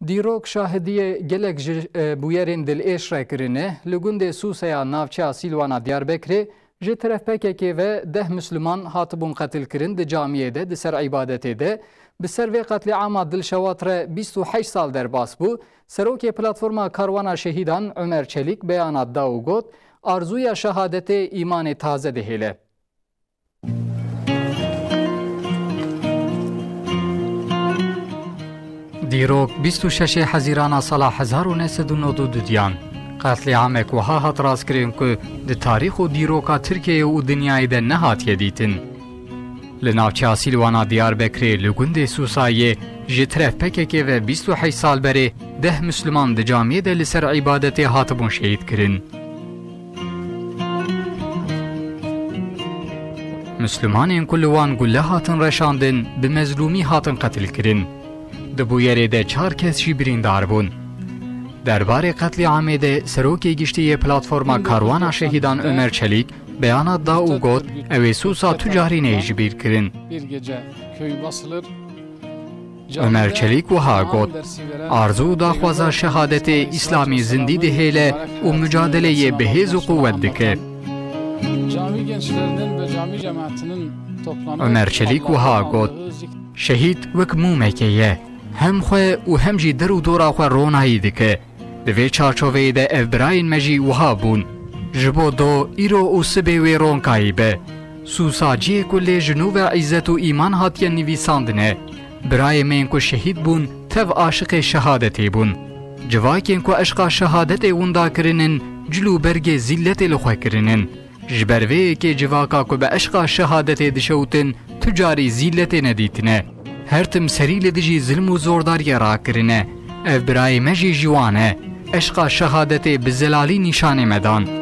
دیروک شاهدی گلک بویرین دل ایش را کرنه لگند سوسیا نافچه سیلوانا دیاربکر جه طرف پککی و 10 مسلمان هاتبون قتل کرن ده جامعه ده سر عبادت ده به سر قتل عام دل شواتر 28 سال در باس بو سروک پلتفرما کاروانا شهیدان عمر چلیک بیانات دا و گوت آرزوی شهادت ایمان تازه دهیله. دیروک 26 حزیران سال 1992 دیان قتل عامک وها هات راست کرین که ده تاریخ و دیروکا ترکیه و دنیای ده نهات یدیتن. لناوچه سیلوانا دیاربکر لگند سوسایه جترف پککی و 28 سال بره 10 مسلمان ده جامعه ده لسر عبادت هاتبون شهید کرن. مسلمانین کلوان گله هاتن رشاندن به مظلومی هاتن قتل کرن. دبویره ده 4 کس جی بریندار بون. درباره قتل عامه ده سروکی گشتی پلتفرما کاروانا شهیدان عمر چلیک بیانات دا او گوت اوی سوسا تجاری نیجبیر کرن. عمر چلیک وها گوت آرزو دا خوازا شهادت اسلامی زندی دهیله و مجادله بهیز و قوت دکه. عمر چلیک وها گوت شهید وک مومکیه هم خواه و هم جی در و دورا خواه رونایی دکه دوی چارچوه ده افبراین مجی وها بون جبو دو ایرو و سبی وی رونکایی به سوسا جیه کل جنوب عزت و ایمان هاتیه نویساندنه برای من که شهید بون تف عاشق شهادتی بون جواکین که عشق شهادت وندا کرنن جلو برگ زیلت لخواه کرنن جبروه که جواکا که به عشق شهادت دشوتن تجاری زیلت ندیتنه هر تم سریل دجی ظلم و زورداری را کرنه اف برای مجی جوانه عشق شهادت بزلالی نشانه مدان